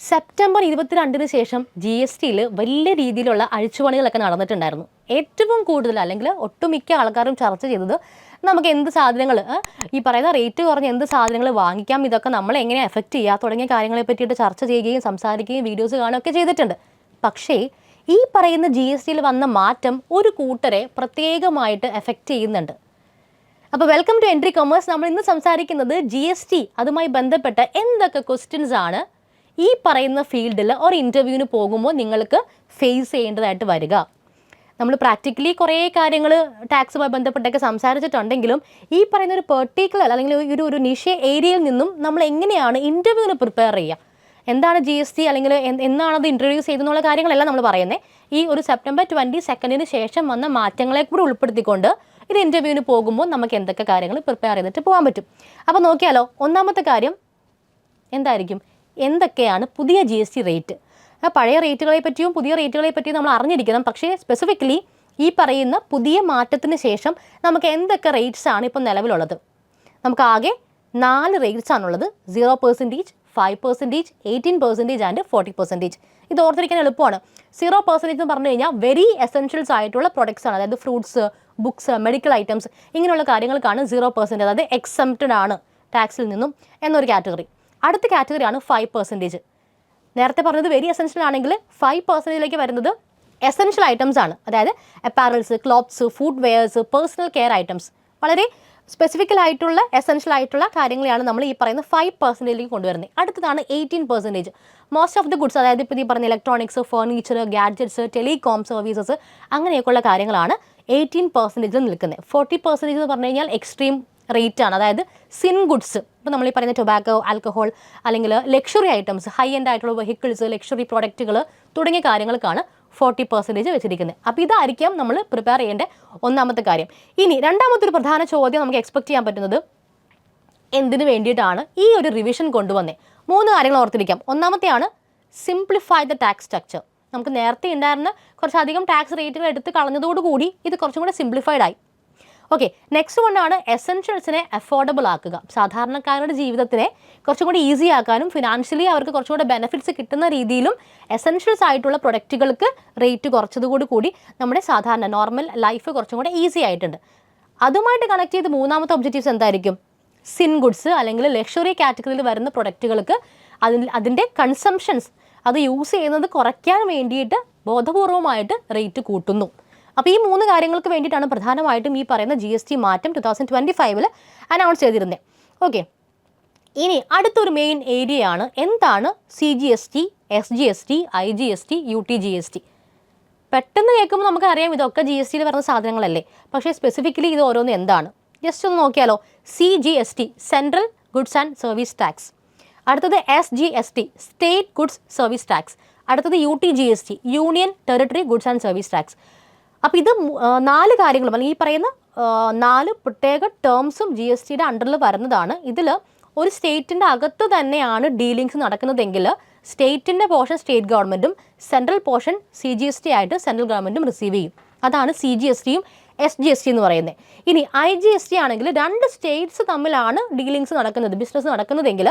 September 22 ശേഷം G S ടിയിൽ വലിയ രീതിയിലുള്ള അഴിച്ചുപണികളൊക്കെ നടന്നിട്ടുണ്ടായിരുന്നു. ഏറ്റവും കൂടുതൽ അല്ലെങ്കിൽ ഒട്ടുമിക്ക ആൾക്കാരും ചർച്ച ചെയ്തത് നമുക്ക് എന്ത് സാധനങ്ങൾ ഈ പറയുന്ന റേറ്റ് കുറഞ്ഞ എന്ത് സാധനങ്ങൾ വാങ്ങിക്കാം, ഇതൊക്കെ നമ്മളെ എങ്ങനെ എഫക്റ്റ് ചെയ്യുക തുടങ്ങിയ കാര്യങ്ങളെ പറ്റിയിട്ട് ചർച്ച ചെയ്യുകയും സംസാരിക്കുകയും വീഡിയോസ് കാണുകയൊക്കെ ചെയ്തിട്ടുണ്ട്. പക്ഷേ ഈ പറയുന്ന ജി എസ് ടിയിൽ വന്ന മാറ്റം ഒരു കൂട്ടരെ പ്രത്യേകമായിട്ട് എഫക്റ്റ് ചെയ്യുന്നുണ്ട്. അപ്പോൾ വെൽക്കം ടു എൻട്രി കൊമേഴ്സ്. നമ്മൾ ഇന്ന് സംസാരിക്കുന്നത് ജി എസ് ടി അതുമായി ബന്ധപ്പെട്ട എന്തൊക്കെ ക്വസ്റ്റ്യൻസ് ആണ് ഈ പറയുന്ന ഫീൽഡിൽ ഒരു ഇൻ്റർവ്യൂവിന് പോകുമ്പോൾ നിങ്ങൾക്ക് ഫേസ് ചെയ്യേണ്ടതായിട്ട് വരിക. നമ്മൾ പ്രാക്ടിക്കലി കുറേ കാര്യങ്ങൾ ടാക്സുമായി ബന്ധപ്പെട്ടൊക്കെ സംസാരിച്ചിട്ടുണ്ടെങ്കിലും ഈ പറയുന്ന ഒരു പെർട്ടിക്കുലർ അല്ലെങ്കിൽ ഒരു നിഷ ഏരിയയിൽ നിന്നും നമ്മൾ എങ്ങനെയാണ് ഇൻ്റർവ്യൂവിന് പ്രിപ്പയർ ചെയ്യുക, എന്താണ് ജി എസ് ടി അല്ലെങ്കിൽ എന്നാണത് ഇൻട്രൊഡ്യൂസ് ചെയ്തെന്നുള്ള കാര്യങ്ങളെല്ലാം നമ്മൾ പറയുന്നത് ഈ ഒരു സെപ്റ്റംബർ 22 ശേഷം വന്ന മാറ്റങ്ങളെ കൂടി ഉൾപ്പെടുത്തിക്കൊണ്ട് ഇത് ഇൻ്റർവ്യൂവിന് പോകുമ്പോൾ നമുക്ക് എന്തൊക്കെ കാര്യങ്ങൾ പ്രിപ്പയർ ചെയ്തിട്ട് പോകാൻ പറ്റും. അപ്പോൾ നോക്കിയാലോ, ഒന്നാമത്തെ കാര്യം എന്തായിരിക്കും, എന്തൊക്കെയാണ് പുതിയ ജി എസ് ടി റേറ്റ്. പഴയ റേറ്റുകളെ പറ്റിയും പുതിയ റേറ്റുകളെ പറ്റിയും നമ്മൾ അറിഞ്ഞിരിക്കണം. പക്ഷേ സ്പെസിഫിക്കലി ഈ പറയുന്ന പുതിയ മാറ്റത്തിന് ശേഷം നമുക്ക് എന്തൊക്കെ റേറ്റ്സ് ആണ് ഇപ്പോൾ നിലവിലുള്ളത്. നമുക്ക് ആകെ 4 റേറ്റ്സ് ആണുള്ളത്: 0%, 5%, 18% ആൻഡ് 40%. ഇത് ഓർത്തിരിക്കാൻ എളുപ്പമാണ്. 0% എന്ന് പറഞ്ഞു കഴിഞ്ഞാൽ വെരി എസെൻഷ്യൽസ് ആയിട്ടുള്ള പ്രൊഡക്ട്സ് ആണ്, അതായത് ഫ്രൂട്ട്സ്, ബുക്സ്, മെഡിക്കൽ ഐറ്റംസ് ഇങ്ങനെയുള്ള കാര്യങ്ങൾക്കാണ് 0%, അതായത് എക്സംപ്റ്റഡ് ആണ് ടാക്സിൽ നിന്നും എന്നൊരു കാറ്റഗറി. അടുത്ത കാറ്റഗറിയാണ് 5%. നേരത്തെ പറഞ്ഞത് വെരി എസെൻഷ്യൽ ആണെങ്കിൽ 5%ലേക്ക് വരുന്നത് എസെൻഷ്യൽ ഐറ്റംസ് ആണ്, അതായത് apparels, clothes, food wears, personal care items, വളരെ സ്പെസിഫിക്കൽ ആയിട്ടുള്ള എസെൻഷ്യൽ ആയിട്ടുള്ള കാര്യങ്ങളെയാണ് നമ്മൾ ഈ പറയുന്ന 5%ലേക്ക് കൊണ്ടുവരുന്നത്. അടുത്തതാണ് 18%. മോസ്റ്റ് ഓഫ് ദി ഗുഡ്സ്, അതായത് ഇപ്പോൾ ഈ പറഞ്ഞ electronics, furniture, gadgets, telecom services അങ്ങനെയൊക്കെയുള്ള കാര്യങ്ങളാണ് 18% നിൽക്കുന്നത്. 40% എന്ന് പറഞ്ഞു കഴിഞ്ഞാൽ എക്സ്ട്രീം റേറ്റ് ആണ്, അതായത് സിൻ ഗുഡ്സ്. ഇപ്പോൾ നമ്മൾ ഈ പറയുന്ന ടൊബാക്കോ, ആൽക്കഹോൾ അല്ലെങ്കിൽ ലക്ഷറി ഐറ്റംസ്, ഹൈ എൻഡ് ആയിട്ടുള്ള വെഹിക്കിൾസ്, ലക്ഷറി പ്രോഡക്റ്റുകൾ തുടങ്ങിയ കാര്യങ്ങൾക്കാണ് 40% വെച്ചിരിക്കുന്നത്. അപ്പോൾ ഇതായിരിക്കാം നമ്മൾ പ്രിപ്പയർ ചെയ്യേണ്ട ഒന്നാമത്തെ കാര്യം. ഇനി രണ്ടാമത്തെ ഒരു പ്രധാന ചോദ്യം നമുക്ക് എക്സ്പെക്ട് ചെയ്യാൻ പറ്റുന്നത്, എന്തിനു വേണ്ടിയിട്ടാണ് ഈ ഒരു റിവിഷൻ കൊണ്ടുവന്നത്? 3 കാര്യങ്ങൾ ഓർത്തിരിക്കാം. ഒന്നാമത്തെയാണ് സിംപ്ലിഫൈ ദ ടാക്സ് സ്ട്രക്ചർ. നമുക്ക് നേരത്തെ ഉണ്ടായിരുന്ന കുറച്ചധികം ടാക്സ് റേറ്റുകൾ എടുത്ത് കളഞ്ഞതോടുകൂടി ഇത് കുറച്ചും കൂടെ സിംപ്ലിഫൈഡ് ആയി. ഓക്കെ, നെക്സ്റ്റ് വണ്ണാണ് എസെൻഷ്യൽസിനെ അഫോർഡബിൾ ആക്കുക. സാധാരണക്കാരുടെ ജീവിതത്തിനെ കുറച്ചും കൂടി ഈസി ആക്കാനും ഫിനാൻഷ്യലി അവർക്ക് കുറച്ചും കൂടെ ബെനിഫിറ്റ്സ് കിട്ടുന്ന രീതിയിലും എസെൻഷ്യൽസ് ആയിട്ടുള്ള പ്രൊഡക്റ്റുകൾക്ക് റേറ്റ് കുറച്ചതോടു കൂടി നമ്മുടെ സാധാരണ നോർമൽ ലൈഫ് കുറച്ചും കൂടെ ഈസി ആയിട്ടുണ്ട്. അതുമായിട്ട് കണക്ട് ചെയ്ത് മൂന്നാമത്തെ ഒബ്ജക്റ്റീവ്സ് എന്തായിരിക്കും? സിൻ ഗുഡ്സ് അല്ലെങ്കിൽ ലക്ഷറി കാറ്റഗറിയിൽ വരുന്ന പ്രൊഡക്റ്റുകൾക്ക് അതിൻ്റെ കൺസംഷൻസ് അത് യൂസ് ചെയ്യുന്നത് കുറയ്ക്കാൻ വേണ്ടിയിട്ട് ബോധപൂർവമായിട്ട് റേറ്റ് കൂട്ടുന്നു. അപ്പോൾ ഈ 3 കാര്യങ്ങൾക്ക് വേണ്ടിയിട്ടാണ് പ്രധാനമായിട്ടും ഈ പറയുന്ന ജി എസ് ടി മാറ്റം 2025 അനൗൺസ് ചെയ്തിരുന്നത്. ഓക്കെ, ഇനി അടുത്തൊരു മെയിൻ ഏരിയയാണ് എന്താണ് C G S T, S G S T, I G S T, U T G S T. പെട്ടെന്ന് കേൾക്കുമ്പോൾ നമുക്കറിയാം ഇതൊക്കെ ജി എസ് ടിയിൽ വരുന്ന സാധനങ്ങളല്ലേ, പക്ഷേ സ്പെസിഫിക്കലി ഇത് ഓരോന്ന് എന്താണ് ജസ്റ്റ് ഒന്ന് നോക്കിയാലോ. C G S T central goods and service tax. അടുത്തത് S G S T state goods service tax. അടുത്തത് U T G S T union territory goods and service tax. അപ്പോൾ ഇത് 4 കാര്യങ്ങളും അല്ലെങ്കിൽ ഈ പറയുന്ന 4 പ്രത്യേക ടേംസും ജി എസ് ടിയുടെ അണ്ടറിൽ വരുന്നതാണ്. ഇതിൽ ഒരു സ്റ്റേറ്റിൻ്റെ അകത്ത് തന്നെയാണ് ഡീലിങ്സ് നടക്കുന്നതെങ്കിൽ സ്റ്റേറ്റിൻ്റെ പോർഷൻ സ്റ്റേറ്റ് ഗവൺമെൻറ്റും central portion C G S T ആയിട്ട് സെൻട്രൽ ഗവൺമെൻറ്റും റിസീവ് ചെയ്യും. അതാണ് സി ജി എസ് ടിയും എസ് ജി എസ് ടി എന്ന് പറയുന്നത്. ഇനി ഐ ജി എസ് ടി ആണെങ്കിൽ 2 സ്റ്റേറ്റ്സ് തമ്മിലാണ് ഡീലിങ്സ് നടക്കുന്നത്, ബിസിനസ് നടക്കുന്നതെങ്കിൽ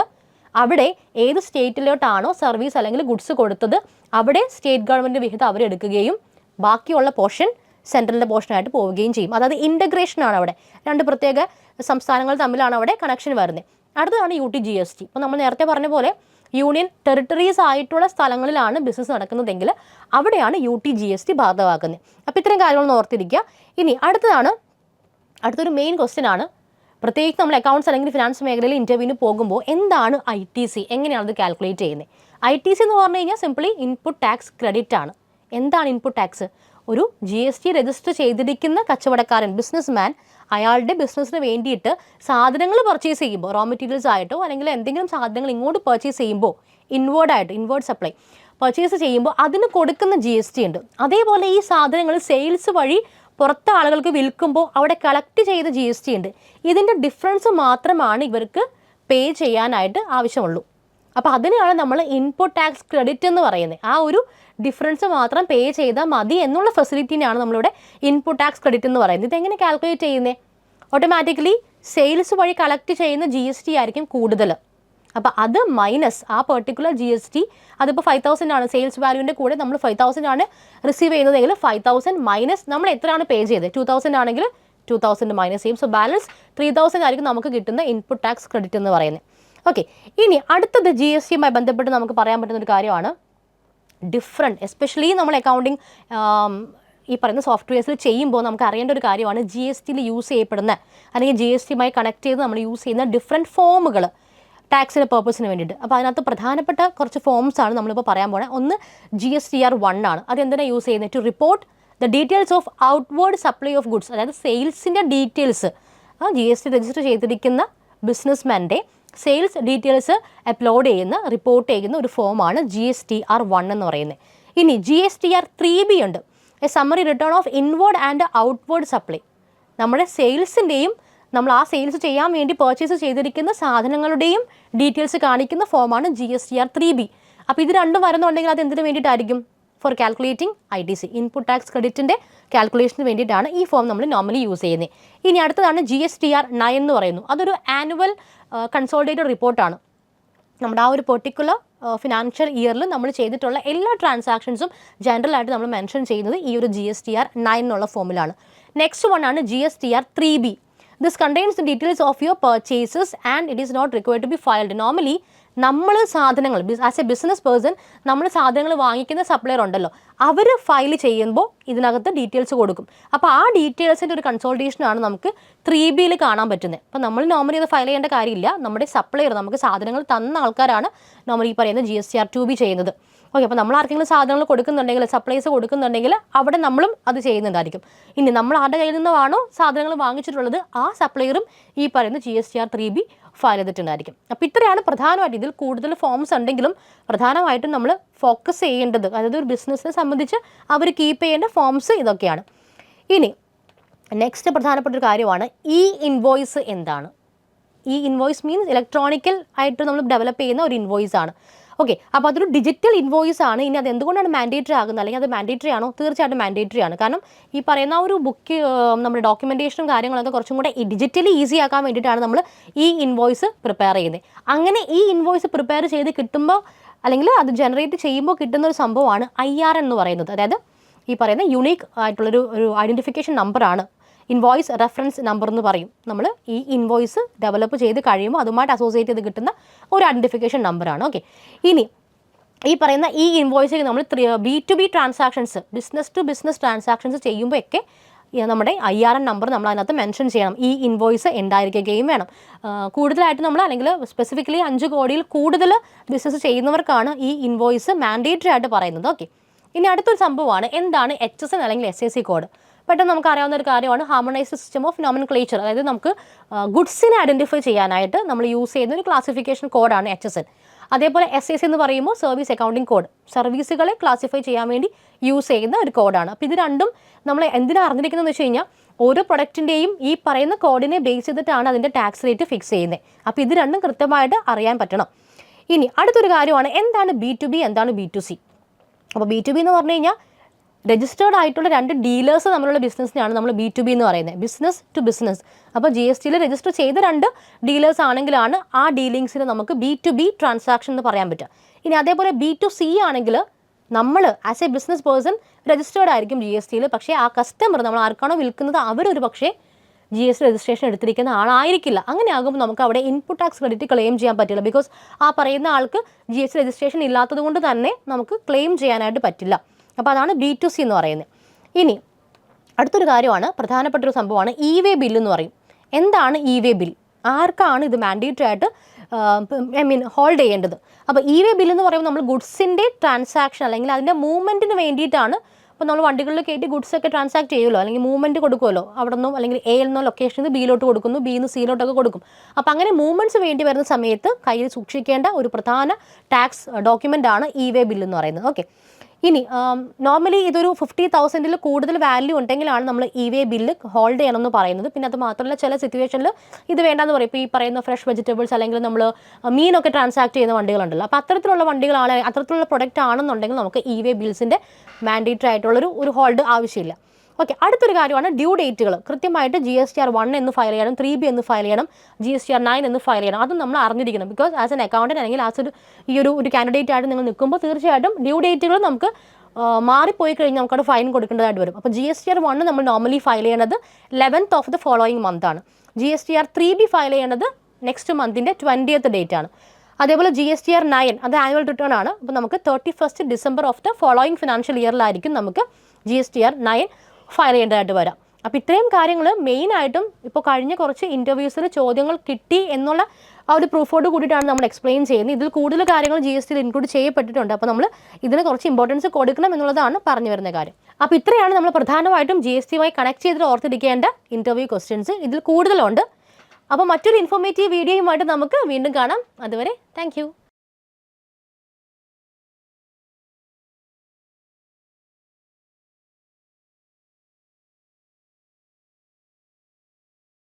അവിടെ ഏത് സ്റ്റേറ്റിലോട്ടാണോ സർവീസ് അല്ലെങ്കിൽ ഗുഡ്സ് കൊടുത്തത് അവിടെ സ്റ്റേറ്റ് ഗവൺമെൻറ് വിഹിതം അവരെടുക്കുകയും ബാക്കിയുള്ള പോർഷൻ സെൻട്രലിൻ്റെ പോർഷനായിട്ട് പോവുകയും ചെയ്യും. അതായത് ഇൻ്റഗ്രേഷനാണ് അവിടെ, 2 പ്രത്യേക സംസ്ഥാനങ്ങൾ തമ്മിലാണ് അവിടെ കണക്ഷൻ വരുന്നത്. അടുത്തതാണ് U T G S T. ഇപ്പോൾ നമ്മൾ നേരത്തെ പറഞ്ഞ പോലെ യൂണിയൻ ടെറിട്ടറീസ് ആയിട്ടുള്ള സ്ഥലങ്ങളിലാണ് ബിസിനസ് നടക്കുന്നതെങ്കിൽ അവിടെയാണ് U T G S T ബാധകമാക്കുന്നത്. അപ്പോൾ ഇത്രയും കാര്യങ്ങളൊന്ന് ഓർത്തിരിക്കുക. ഇനി അടുത്തൊരു മെയിൻ ക്വസ്റ്റ്യൻ ആണ്, പ്രത്യേകിച്ച് നമ്മൾ അക്കൗണ്ട്സ് അല്ലെങ്കിൽ ഫിനാൻസ് മേഖലയിൽ ഇൻ്റർവ്യൂവിന് പോകുമ്പോൾ എന്താണ് ഐ ടി സി, എങ്ങനെയാണ് അത് കാൽക്കുലേറ്റ് ചെയ്യുന്നത്? ഐ ടി സി എന്ന് പറഞ്ഞു കഴിഞ്ഞാൽ സിംപ്ലി ഇൻപുട്ട് ടാക്സ് ക്രെഡിറ്റ് ആണ്. എന്താണ് ഇൻപുട്ട് ടാക്സ്? ഒരു ജി എസ് ടി രജിസ്റ്റർ ചെയ്തിരിക്കുന്ന കച്ചവടക്കാരൻ, ബിസിനസ് മാൻ, അയാളുടെ ബിസിനസ്സിന് വേണ്ടിയിട്ട് സാധനങ്ങൾ പർച്ചേസ് ചെയ്യുമ്പോൾ, റോ മെറ്റീരിയൽസ് ആയിട്ടോ അല്ലെങ്കിൽ എന്തെങ്കിലും സാധനങ്ങൾ ഇങ്ങോട്ട് പർച്ചേസ് ചെയ്യുമ്പോൾ ഇൻവേർഡ് സപ്ലൈ പർച്ചേസ് ചെയ്യുമ്പോൾ അതിന് കൊടുക്കുന്ന ജി എസ് ടി ഉണ്ട്. അതേപോലെ ഈ സാധനങ്ങൾ സെയിൽസ് വഴി പുറത്തെ ആളുകൾക്ക് വിൽക്കുമ്പോൾ അവിടെ കളക്ട് ചെയ്ത ജി എസ് ടി ഉണ്ട്. ഇതിൻ്റെ ഡിഫറൻസ് മാത്രമാണ് ഇവർക്ക് പേ ചെയ്യാനായിട്ട് ആവശ്യമുള്ളൂ. അപ്പോൾ അതിനെയാണ് നമ്മൾ ഇൻപുട്ട് ടാക്സ് ക്രെഡിറ്റ് എന്ന് പറയുന്നത്. ആ ഒരു ഡിഫറൻസ് മാത്രം പേ ചെയ്താൽ മതി എന്നുള്ള ഫെസിലിറ്റിനെയാണ് നമ്മളിവിടെ ഇൻപുട്ട് ടാക്സ് ക്രെഡിറ്റ് എന്ന് പറയുന്നത്. ഇതെങ്ങനെ കാൽക്കുലേറ്റ് ചെയ്യുന്നത്? ഓട്ടോമാറ്റിക്കലി സെയിൽസ് വഴി കളക്ട് ചെയ്യുന്ന ജി എസ് ടി ആയിരിക്കും കൂടുതൽ. അപ്പോൾ അത് മൈനസ് ആ പെർട്ടിക്കുലർ GST, അതിപ്പോൾ 5,000 ആണ് സെയിൽസ് വാല്യൂവിൻ്റെ കൂടെ നമ്മൾ 5,000 ആണ് റിസീവ് ചെയ്യുന്നതെങ്കിൽ 5,000 മൈനസ് നമ്മൾ എത്രയാണ് പേ ചെയ്തത്, 2,000 ആണെങ്കിൽ 2,000 മൈനസ് ചെയ്യും. സോ ബാലൻസ് 3,000 ആയിരിക്കും നമുക്ക് കിട്ടുന്ന ഇൻപുട്ട് ടാക്സ് ക്രെഡിറ്റ് എന്ന് പറയുന്നത്. ഓക്കെ, ഇനി അടുത്തത് GSTയുമായി ബന്ധപ്പെട്ട് നമുക്ക് പറയാൻ പറ്റുന്ന ഒരു കാര്യമാണ് ഡിഫറെൻറ്റ്, എസ്പെഷ്യലി നമ്മൾ അക്കൗണ്ടിങ് ഈ പറയുന്ന സോഫ്റ്റ്വെയർസിൽ ചെയ്യുമ്പോൾ നമുക്ക് അറിയേണ്ട ഒരു കാര്യമാണ് GSTയിൽ യൂസ് ചെയ്യപ്പെടുന്ന അല്ലെങ്കിൽ GSTയുമായി കണക്ട് ചെയ്ത് നമ്മൾ യൂസ് ചെയ്യുന്ന ഡിഫറെൻറ്റ് ഫോമുകൾ ടാക്സിൻ്റെ പർപ്പസിന് വേണ്ടിയിട്ട്. അപ്പോൾ അതിനകത്ത് പ്രധാനപ്പെട്ട കുറച്ച് ഫോംസ് ആണ് നമ്മളിപ്പോൾ പറയാൻ പോകുന്നത്. ഒന്ന് GSTR1 ആണ്. അതെന്തിനാണ് യൂസ് ചെയ്യുന്നത്? To report the details of outward supply of goods, അതായത് സെയിൽസിൻ്റെ ഡീറ്റെയിൽസ് GST രജിസ്റ്റർ ചെയ്തിരിക്കുന്ന ബിസിനസ്മാൻ്റെ സെയിൽസ് ഡീറ്റെയിൽസ് അപ്ലോഡ് ചെയ്യുന്ന റിപ്പോർട്ട് ചെയ്യുന്ന ഒരു ഫോമാണ് GSTR1 എന്ന് പറയുന്നത്. ഇനി GSTR3B ഉണ്ട്, a summary return of inward and outward supply. നമ്മുടെ സെയിൽസിൻ്റെയും നമ്മൾ ആ സെയിൽസ് ചെയ്യാൻ വേണ്ടി പർച്ചേസ് ചെയ്തിരിക്കുന്ന സാധനങ്ങളുടെയും ഡീറ്റെയിൽസ് കാണിക്കുന്ന ഫോമാണ് GSTR3B. അപ്പോൾ ഇത് രണ്ടും വരുന്നുണ്ടെങ്കിൽ അത് എന്തിനു വേണ്ടിയിട്ടായിരിക്കും? For calculating ITC, input tax ക്രെഡിറ്റിൻ്റെ കാൽക്കുലേഷന് വേണ്ടിയിട്ടാണ് ഈ ഫോം നമ്മൾ നോർമലി യൂസ് ചെയ്യുന്നത്. ഇനി അടുത്തതാണ് GSTR9 എന്ന് പറയുന്നു. അതൊരു ആനുവൽ കൺസോളിഡേറ്റഡ് റിപ്പോർട്ടാണ്. നമ്മുടെ ആ ഒരു പെർട്ടിക്കുലർ ഫിനാൻഷ്യൽ ഇയറിൽ നമ്മൾ ചെയ്തിട്ടുള്ള എല്ലാ ട്രാൻസാക്ഷൻസും ജനറലായിട്ട് നമ്മൾ മെൻഷൻ ചെയ്യുന്നത് ഈ ഒരു GSTR9 എന്നുള്ള ഫോമിലാണ്. നെക്സ്റ്റ് വൺ ആണ് GSTR3B. This contains the details of your purchases and it is not required to be filed. Normally നമ്മൾ സാധനങ്ങൾ ആസ് എ ബിസിനസ് പേഴ്സൺ നമ്മൾ സാധനങ്ങൾ വാങ്ങിക്കുന്ന സപ്ലയർ ഉണ്ടല്ലോ, അവർ ഫയൽ ചെയ്യുമ്പോൾ ഇതിനകത്ത് ഡീറ്റെയിൽസ് കൊടുക്കും. അപ്പോൾ ആ ഡീറ്റെയിൽസിൻ്റെ ഒരു കൺസോൾട്ടേഷനാണ് നമുക്ക് 3Bയിൽ കാണാൻ പറ്റുന്നത്. അപ്പോൾ നമ്മൾ നോർമലി അത് ഫയൽ ചെയ്യേണ്ട കാര്യമില്ല. നമ്മുടെ സപ്ലയർ നമുക്ക് സാധനങ്ങൾ തന്ന ആൾക്കാരാണ് നോർമലി ഈ പറയുന്ന GSTR2B ചെയ്യുന്നത്. ഓക്കെ, അപ്പോൾ നമ്മൾ ആർക്കെങ്കിലും സാധനങ്ങൾ കൊടുക്കുന്നുണ്ടെങ്കിൽ, സപ്ലൈസ് കൊടുക്കുന്നുണ്ടെങ്കിൽ അവിടെ നമ്മളും അത് ചെയ്യുന്നുണ്ടായിരിക്കും. ഇനി നമ്മൾ ആരുടെ കയ്യിൽ നിന്നാണോ സാധനങ്ങൾ വാങ്ങിച്ചിട്ടുള്ളത് ആ സപ്ലയറും ഈ പറയുന്ന GSTR3B ഫയൽ ചെയ്തിട്ടുണ്ടായിരിക്കും. അപ്പോൾ ഇത്രയാണ് പ്രധാനമായിട്ട്. ഇതിൽ കൂടുതൽ ഫോംസ് ഉണ്ടെങ്കിലും പ്രധാനമായിട്ടും നമ്മൾ ഫോക്കസ് ചെയ്യേണ്ടത്, അതായത് ഒരു ബിസിനസ്സിനെ സംബന്ധിച്ച് അവർ കീപ്പ് ചെയ്യേണ്ട ഫോംസ് ഇതൊക്കെയാണ്. ഇനി നെക്സ്റ്റ് പ്രധാനപ്പെട്ട ഒരു കാര്യമാണ് ഇൻവോയ്സ് എന്താണ്? ഇൻവോയ്സ് മീൻസ് ഇലക്ട്രോണിക്കൽ ആയിട്ട് നമ്മൾ ഡെവലപ്പ് ചെയ്യുന്ന ഒരു ഇൻവോയ്സ് ആണ്. ഓക്കെ, അപ്പോൾ അതൊരു ഡിജിറ്റൽ ഇൻവോയ്സ് ആണ്. ഇനി അത് എന്തുകൊണ്ടാണ് മാൻഡേറ്ററി ആകുന്നത്, അല്ലെങ്കിൽ അത് മാൻഡേറ്ററി ആണോ? തീർച്ചയായിട്ടും മാൻഡേറ്ററി ആണ്. കാരണം ഈ പറയുന്ന ഒരു ബുക്ക് നമ്മുടെ ഡോക്യുമെൻറ്റേഷനും കാര്യങ്ങളൊക്കെ കുറച്ചും കൂടെ ഡിജിറ്റലി ഈസി ആക്കാൻ വേണ്ടിയിട്ടാണ് നമ്മൾ ഇൻവോയ്സ് പ്രിപ്പയർ ചെയ്യുന്നത്. അങ്ങനെ ഇൻവോയ്സ് പ്രിപ്പയർ ചെയ്ത് കിട്ടുമ്പോൾ അല്ലെങ്കിൽ അത് ജനറേറ്റ് ചെയ്യുമ്പോൾ കിട്ടുന്ന ഒരു സംഭവമാണ് IR എന്ന് പറയുന്നത്. അതായത് ഈ പറയുന്ന യുണീക്ക് ആയിട്ടുള്ളൊരു ഐഡൻറ്റിഫിക്കേഷൻ നമ്പറാണ്, ഇൻവോയ്സ് റെഫറൻസ് നമ്പർ എന്ന് പറയും. നമ്മൾ ഈ ഇൻവോയ്സ് ഡെവലപ്പ് ചെയ്ത് കഴിയുമ്പോൾ അതുമായിട്ട് അസോസിയേറ്റ് ചെയ്ത് കിട്ടുന്ന ഒരു ഐഡൻറ്റിഫിക്കേഷൻ നമ്പറാണ്. ഓക്കെ, ഇനി ഈ പറയുന്ന ഇൻവോയ്സിൽ നമ്മൾ B2B transactions, business to business transactions ചെയ്യുമ്പോഴൊക്കെ നമ്മുടെ IRN നമ്പർ നമ്മൾ അതിനകത്ത് മെൻഷൻ ചെയ്യണം. ഇൻവോയ്സ് ഉണ്ടായിരിക്കുകയും വേണം. കൂടുതലായിട്ട് നമ്മൾ അല്ലെങ്കിൽ സ്പെസിഫിക്കലി 5 കോടിയിൽ കൂടുതൽ ബിസിനസ് ചെയ്യുന്നവർക്കാണ് ഇൻവോയ്സ് മാൻഡേറ്ററി ആയിട്ട് പറയുന്നത്. ഓക്കെ, ഇനി അടുത്തൊരു സംഭവമാണ് എന്താണ് HSN അല്ലെങ്കിൽ SAC കോഡ്. പെട്ടെന്ന് നമുക്ക് അറിയാവുന്ന ഒരു കാര്യമാണ് ഹാർമണൈസ്ഡ് സിസ്റ്റം ഓഫ് നോമൻക്ലേച്ചർ. അതായത് നമുക്ക് ഗുഡ്സിനെ ഐഡൻറ്റിഫൈ ചെയ്യാനായിട്ട് നമ്മൾ യൂസ് ചെയ്യുന്ന ഒരു ക്ലാസിഫിക്കേഷൻ കോഡാണ് HSN. അതേപോലെ SAC എന്ന് പറയുമ്പോൾ സർവീസ് അക്കൗണ്ടിങ് കോഡ്, സർവീസുകളെ ക്ലാസിഫൈ ചെയ്യാൻ വേണ്ടി യൂസ് ചെയ്യുന്ന ഒരു കോഡാണ്. അപ്പോൾ ഇത് രണ്ടും നമ്മൾ എന്തിനാണ് അറിഞ്ഞിരിക്കുന്നതെന്ന് വെച്ച് കഴിഞ്ഞാൽ ഓരോ പ്രൊഡക്റ്റിൻ്റെയും ഈ പറയുന്ന കോഡിനെ ബേസ് ചെയ്തിട്ടാണ് അതിൻ്റെ ടാക്സ് റേറ്റ് ഫിക്സ് ചെയ്യുന്നത്. അപ്പോൾ ഇത് രണ്ടും കൃത്യമായിട്ട് അറിയാൻ പറ്റണം. ഇനി അടുത്തൊരു കാര്യമാണ് എന്താണ് B2B, എന്താണ് B2C. അപ്പോൾ B2B എന്ന് പറഞ്ഞു കഴിഞ്ഞാൽ രജിസ്റ്റേർഡ് ആയിട്ടുള്ള 2 ഡീലേഴ്സ് തമ്മിലുള്ള ബിസിനസ്സിനാണ് നമ്മൾ B2B എന്ന് പറയുന്നത്, ബിസിനസ് ടു ബിസിനസ്. അപ്പോൾ GSTയിൽ രജിസ്റ്റർ ചെയ്ത 2 ഡീലേഴ്സ് ആണെങ്കിലാണ് ആ ഡീലിങ്സിന് നമുക്ക് B2B ട്രാൻസാക്ഷൻ എന്ന് പറയാൻ പറ്റുക. ഇനി അതേപോലെ B2C ആണെങ്കിൽ നമ്മൾ as A business person registered ആയിരിക്കും GSTയിൽ, പക്ഷേ ആ കസ്റ്റമർ നമ്മൾ ആർക്കാണോ വിൽക്കുന്നത് അവരൊരു പക്ഷേ GST രജിസ്ട്രേഷൻ എടുത്തിരിക്കുന്ന ആളായിരിക്കില്ല. അങ്ങനെ ആകുമ്പോൾ നമുക്ക് അവിടെ ഇൻപുട്ട് ടാക്സ് ക്രെഡിറ്റ് ക്ലെയിം ചെയ്യാൻ പറ്റില്ല. ബിക്കോസ് ആ പറയുന്ന ആൾക്ക് GST രജിസ്ട്രേഷൻ ഇല്ലാത്തത് കൊണ്ട് തന്നെ നമുക്ക് ക്ലെയിം ചെയ്യാനായിട്ട് പറ്റില്ല. അപ്പോൾ അതാണ് B2C എന്ന് പറയുന്നത്. ഇനി അടുത്തൊരു കാര്യമാണ്, പ്രധാനപ്പെട്ടൊരു സംഭവമാണ് E-Way ബിൽ എന്ന് പറയും. എന്താണ് E-Way ബിൽ? ആർക്കാണ് ഇത് മാൻഡേറ്ററി ആയിട്ട് ഹോൾഡ് ചെയ്യേണ്ടത്? അപ്പോൾ E-Way ബിൽ എന്ന് പറയുമ്പോൾ നമ്മൾ ഗുഡ്സിൻ്റെ ട്രാൻസാക്ഷൻ അല്ലെങ്കിൽ അതിൻ്റെ മൂവ്മെൻറ്റിന് വേണ്ടിയിട്ടാണ്. അപ്പോൾ നമ്മൾ വണ്ടികളിൽ കയറ്റി ഗുഡ്സ് ഒക്കെ ട്രാൻസാക്ട് ചെയ്യുമല്ലോ, അല്ലെങ്കിൽ മൂവ്മെൻറ്റ് കൊടുക്കുമല്ലോ, അവിടെ നിന്നും അല്ലെങ്കിൽ A എന്നോ ലൊക്കേഷനിൽ നിന്ന് ബിയിലോട്ട് കൊടുക്കുന്നു, B നിന്ന് C-ലോട്ടൊക്കെ കൊടുക്കും. അപ്പോൾ അങ്ങനെ മൂവ്മെൻറ്റ്സ് വേണ്ടി വരുന്ന സമയത്ത് കയ്യിൽ സൂക്ഷിക്കേണ്ട ഒരു പ്രധാന ടാക്സ് ഡോക്യുമെൻ്റ് ആണ് E-Way ബിൽ എന്ന് പറയുന്നത്. ഓക്കെ, ഇനി നോർമലി ഇതൊരു 50,000-ൽ കൂടുതൽ വാല്യൂ ഉണ്ടെങ്കിലാണ് നമ്മൾ E-Way ബില്ല് ഹോൾഡ് ചെയ്യണമെന്ന് പറയുന്നത്. പിന്നെ അത് മാത്രമല്ല ചില സിറ്റുവേഷനിൽ ഇത് വേണ്ടെന്ന് പറയും. ഇപ്പോൾ ഈ പറയുന്ന ഫ്രഷ് വെജിറ്റബിൾസ് അല്ലെങ്കിൽ നമ്മൾ മീനൊക്കെ ട്രാൻസാക്ട് ചെയ്യുന്ന വണ്ടികളുണ്ടല്ലോ, അപ്പോൾ അത്തരത്തിലുള്ള വണ്ടികളാണ്, അത്തരത്തിലുള്ള പ്രൊഡക്റ്റ് ആണെന്നുണ്ടെങ്കിൽ നമുക്ക് E-Way ബിൽസിൻ്റെ മാൻഡേറ്ററി ആയിട്ടുള്ളൊരു ഹോൾഡ് ആവശ്യമില്ല. ഓക്കെ, അടുത്തൊരു കാര്യമാണ് ഡ്യൂ ഡേറ്റുകൾ. കൃത്യമായിട്ട് GSTR 1 എന്ന് ഫയൽ ചെയ്യണം, 3B എന്ന് ഫയൽ ചെയ്യണം, GSTR 9 എന്ന് ഫയൽ ചെയ്യണം. അതും നമ്മൾ അറിഞ്ഞിരിക്കണം. ബിക്കോസ് ആസ് എൻ അക്കൗണ്ടന്റ് അല്ലെങ്കിൽ ആസ് ഒരു കാൻഡിഡേറ്റ് ആയിട്ട് നിങ്ങൾ നിൽക്കുമ്പോൾ തീർച്ചയായിട്ടും ഡ്യൂ ഡേറ്റുകൾ നമുക്ക് മാറിപ്പോയി കഴിഞ്ഞാൽ നമുക്കത് ഫൈൻ കൊടുക്കേണ്ടതായിട്ട് വരും. അപ്പോൾ GSTR 1 നമ്മൾ നോർമലി ഫയൽ ചെയ്യേണ്ടത് 11th of the following month ആണ്. GSTR 3B ഫയൽ ചെയ്യേണ്ടത് നെക്സ്റ്റ് മന്തിൻ്റെ 20th ഡേറ്റ് ആണ്. അതേപോലെ GSTR 9 അത് ആനുവൽ റിട്ടേൺ ആണ്. അപ്പോൾ നമുക്ക് 31st December of the following financial ഇയറിലായിരിക്കും നമുക്ക് GSTR 9 ഫയൽ ചെയ്യേണ്ടതായിട്ട് വരാം. അപ്പോൾ ഇത്രയും കാര്യങ്ങൾ മെയിനായിട്ടും ഇപ്പോൾ കഴിഞ്ഞ കുറച്ച് ഇൻ്റർവ്യൂസിൽ ചോദ്യങ്ങൾ കിട്ടി എന്നുള്ള ആ ഒരു പ്രൂഫോട് കൂടിയിട്ടാണ് നമ്മൾ എക്സ്പ്ലെയിൻ ചെയ്യുന്നത്. ഇതിൽ കൂടുതൽ കാര്യങ്ങൾ GSTയിൽ ഇൻക്ലൂഡ് ചെയ്യപ്പെട്ടിട്ടുണ്ട്. അപ്പോൾ നമ്മൾ ഇതിന് കുറച്ച് ഇമ്പോർട്ടൻസ് കൊടുക്കണം എന്നുള്ളതാണ് പറഞ്ഞു വരുന്ന കാര്യം. അപ്പോൾ ഇത്രയാണ് നമ്മൾ പ്രധാനമായിട്ടും GSTയുമായി കണക്ട് ചെയ്തിട്ട് ഓർത്തിരിക്കേണ്ട ഇൻ്റർവ്യൂ ക്വസ്റ്റ്യൻസ്. ഇതിൽ കൂടുതലുണ്ട്. അപ്പോൾ മറ്റൊരു ഇൻഫോർമേറ്റീവ് വീഡിയോയുമായിട്ട് നമുക്ക് വീണ്ടും കാണാം. അതുവരെ താങ്ക്